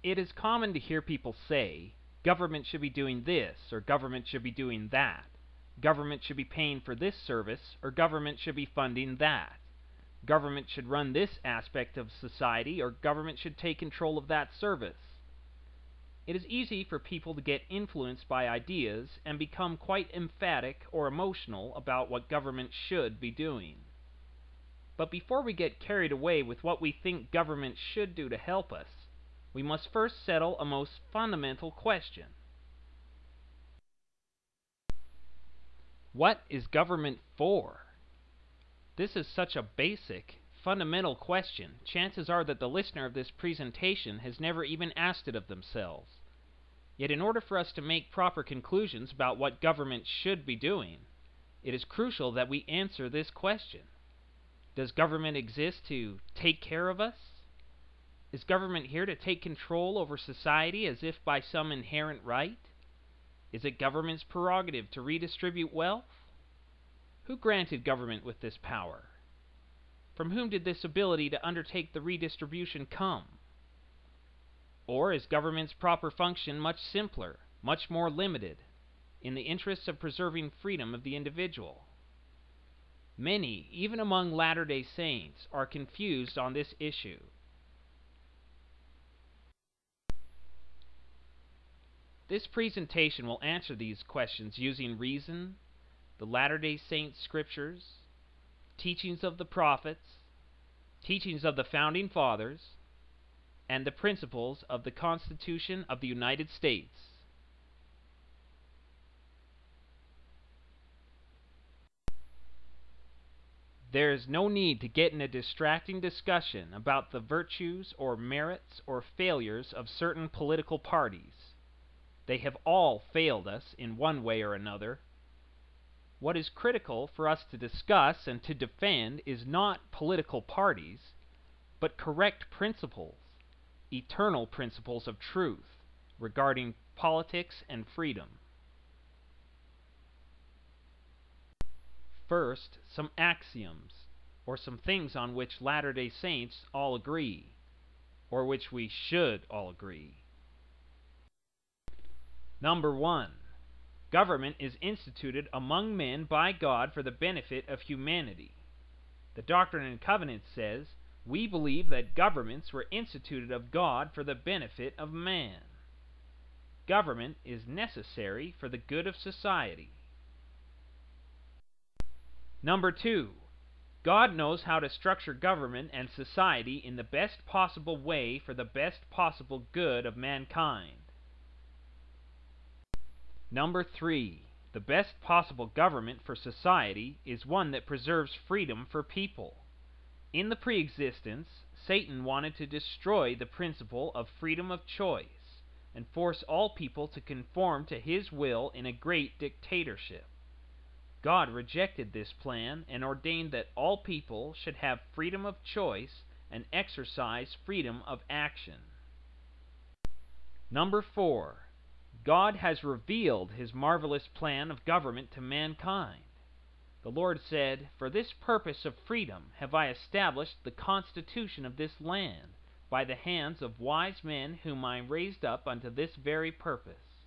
It is common to hear people say, government should be doing this, or government should be doing that. Government should be paying for this service, or government should be funding that. Government should run this aspect of society, or government should take control of that service. It is easy for people to get influenced by ideas and become quite emphatic or emotional about what government should be doing. But before we get carried away with what we think government should do to help us, we must first settle a most fundamental question. What is government for? This is such a basic, fundamental question, chances are that the listener of this presentation has never even asked it of themselves. Yet in order for us to make proper conclusions about what government should be doing, it is crucial that we answer this question. Does government exist to take care of us? Is government here to take control over society as if by some inherent right? Is it government's prerogative to redistribute wealth? Who granted government with this power? From whom did this ability to undertake the redistribution come? Or is government's proper function much simpler, much more limited, in the interests of preserving freedom of the individual? Many, even among Latter-day Saints, are confused on this issue. This presentation will answer these questions using reason, the Latter-day Saints scriptures, teachings of the prophets, teachings of the Founding Fathers, and the principles of the Constitution of the United States. There is no need to get in a distracting discussion about the virtues or merits or failures of certain political parties. They have all failed us in one way or another. What is critical for us to discuss and to defend is not political parties, but correct principles, eternal principles of truth regarding politics and freedom. First, some axioms, or some things on which Latter-day Saints all agree, or which we should all agree. Number 1. Government is instituted among men by God for the benefit of humanity. The Doctrine and Covenants says, "We believe that governments were instituted of God for the benefit of man." Government is necessary for the good of society. Number 2. God knows how to structure government and society in the best possible way for the best possible good of mankind. Number 3. The best possible government for society is one that preserves freedom for people. In the pre-existence, Satan wanted to destroy the principle of freedom of choice and force all people to conform to his will in a great dictatorship. God rejected this plan and ordained that all people should have freedom of choice and exercise freedom of action. Number 4. God has revealed his marvelous plan of government to mankind. The Lord said, "For this purpose of freedom have I established the constitution of this land by the hands of wise men whom I raised up unto this very purpose."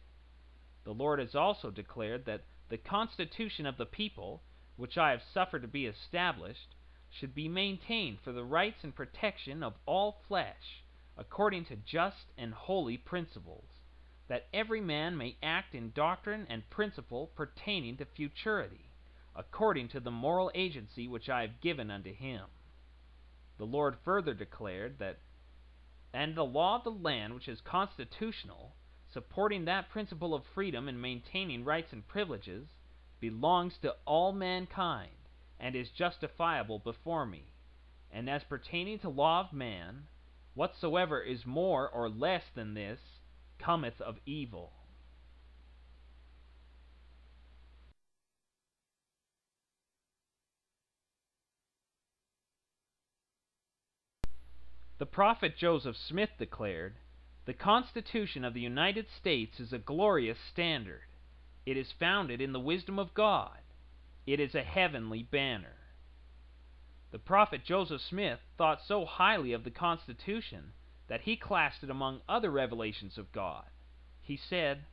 The Lord has also declared that the constitution of the people, which I have suffered to be established, should be maintained for the rights and protection of all flesh, according to just and holy principles, that every man may act in doctrine and principle pertaining to futurity, according to the moral agency which I have given unto him. The Lord further declared that, "And the law of the land which is constitutional, supporting that principle of freedom and maintaining rights and privileges, belongs to all mankind, and is justifiable before me. And as pertaining to law of man, whatsoever is more or less than this cometh of evil." The prophet Joseph Smith declared, "The Constitution of the United States is a glorious standard. It is founded in the wisdom of God. It is a heavenly banner." The prophet Joseph Smith thought so highly of the Constitution that he classed it among other revelations of God. He said,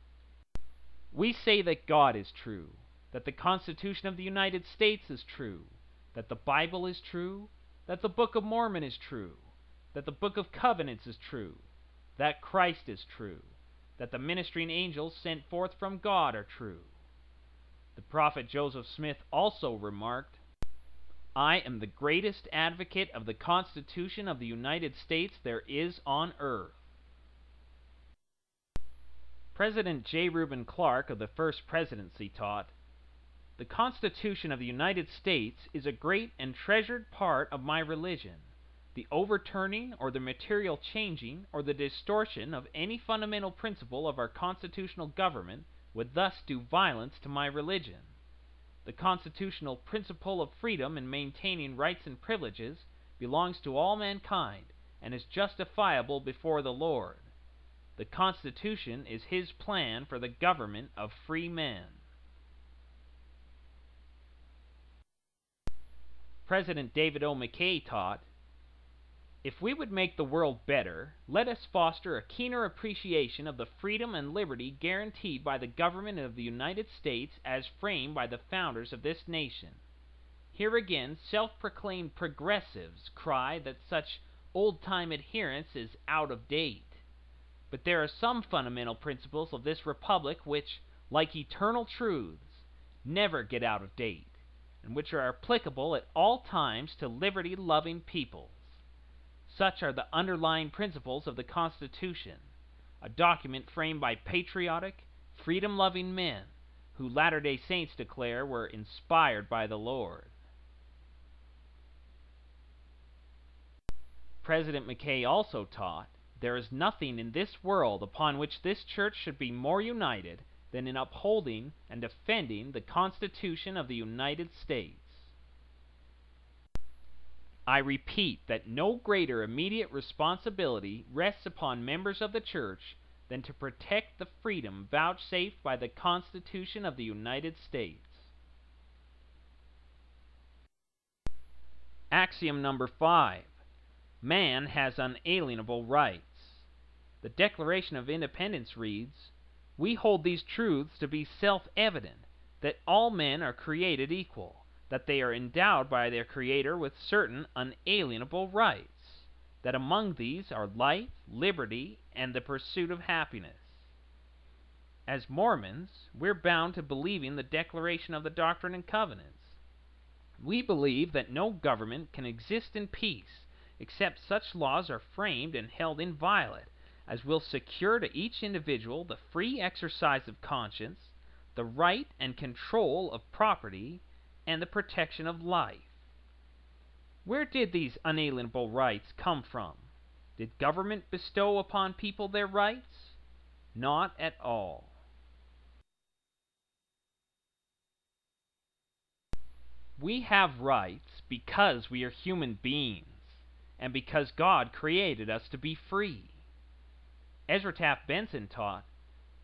"We say that God is true, that the Constitution of the United States is true, that the Bible is true, that the Book of Mormon is true, that the Book of Covenants is true, that Christ is true, that the ministering angels sent forth from God are true." The prophet Joseph Smith also remarked, "I am the greatest advocate of the Constitution of the United States there is on earth." President J. Reuben Clark of the First Presidency taught, "The Constitution of the United States is a great and treasured part of my religion. The overturning or the material changing or the distortion of any fundamental principle of our constitutional government would thus do violence to my religion. The constitutional principle of freedom in maintaining rights and privileges belongs to all mankind and is justifiable before the Lord. The Constitution is His plan for the government of free men." President David O. McKay taught, "If we would make the world better, let us foster a keener appreciation of the freedom and liberty guaranteed by the government of the United States as framed by the founders of this nation." Here again, self-proclaimed progressives cry that such old-time adherence is out of date. But there are some fundamental principles of this republic which, like eternal truths, never get out of date, and which are applicable at all times to liberty-loving peoples. Such are the underlying principles of the Constitution, a document framed by patriotic, freedom-loving men who Latter-day Saints declare were inspired by the Lord. President McKay also taught, "There is nothing in this world upon which this church should be more united than in upholding and defending the Constitution of the United States." I repeat that no greater immediate responsibility rests upon members of the church than to protect the freedom vouchsafed by the Constitution of the United States. Axiom number 5. Man has unalienable rights. The Declaration of Independence reads, "We hold these truths to be self-evident, that all men are created equal, that they are endowed by their Creator with certain unalienable rights, that among these are life, liberty, and the pursuit of happiness." As Mormons, we're bound to believing the Declaration of the Doctrine and Covenants. We believe that no government can exist in peace except such laws are framed and held inviolate as will secure to each individual the free exercise of conscience, the right and control of property, and the protection of life. Where did these unalienable rights come from? Did government bestow upon people their rights? Not at all. We have rights because we are human beings, and because God created us to be free. Ezra Taft Benson taught,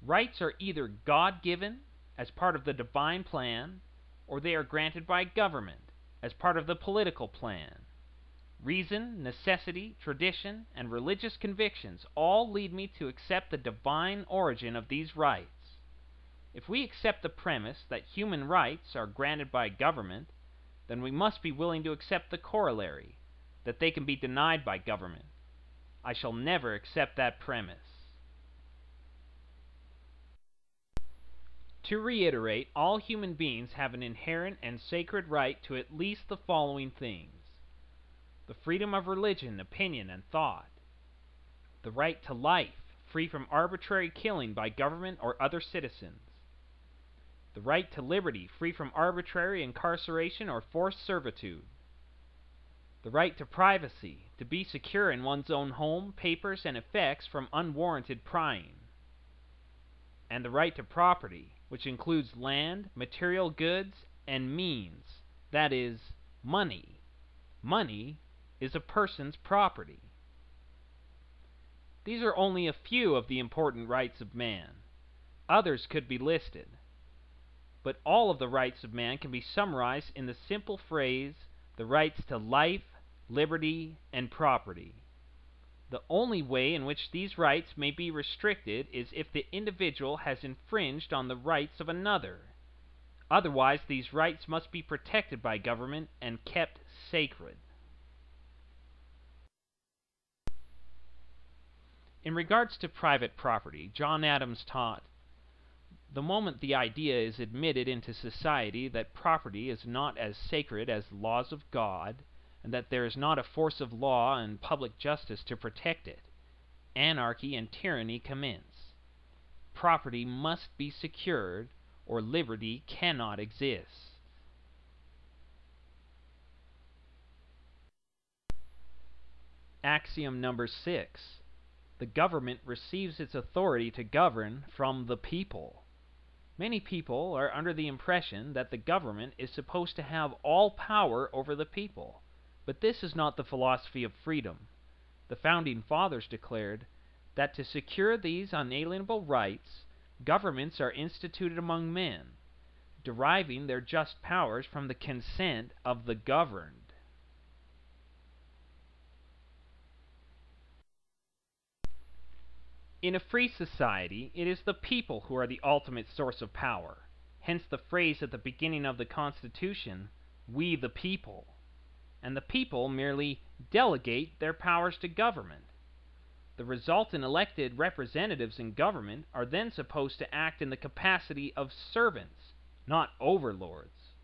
"Rights are either God-given as part of the divine plan, or they are granted by government as part of the political plan. Reason, necessity, tradition, and religious convictions all lead me to accept the divine origin of these rights. If we accept the premise that human rights are granted by government, then we must be willing to accept the corollary, that they can be denied by government. I shall never accept that premise." To reiterate, all human beings have an inherent and sacred right to at least the following things: the freedom of religion, opinion, and thought; the right to life, free from arbitrary killing by government or other citizens; the right to liberty, free from arbitrary incarceration or forced servitude; the right to privacy, to be secure in one's own home, papers, and effects from unwarranted prying; and the right to property, which includes land, material goods, and means, that is, money. Money is a person's property. These are only a few of the important rights of man. Others could be listed. But all of the rights of man can be summarized in the simple phrase, the rights to life, liberty, and property. The only way in which these rights may be restricted is if the individual has infringed on the rights of another. Otherwise, these rights must be protected by government and kept sacred. In regards to private property, John Adams taught, the moment the idea is admitted into society that property is not as sacred as the laws of God, and that there is not a force of law and public justice to protect it, anarchy and tyranny commence. Property must be secured, or liberty cannot exist. Axiom number 6. The government receives its authority to govern from the people. Many people are under the impression that the government is supposed to have all power over the people, but this is not the philosophy of freedom. The Founding Fathers declared that to secure these unalienable rights, governments are instituted among men, deriving their just powers from the consent of the governed. In a free society, it is the people who are the ultimate source of power. Hence the phrase at the beginning of the Constitution, "We the people." And the people merely delegate their powers to government. The resultant elected representatives in government are then supposed to act in the capacity of servants, not overlords.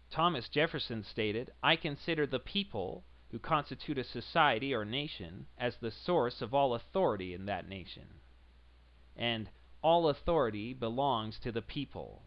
Thomas Jefferson stated, "I consider the people, who constitute a society or nation, as the source of all authority in that nation." And all authority belongs to the people.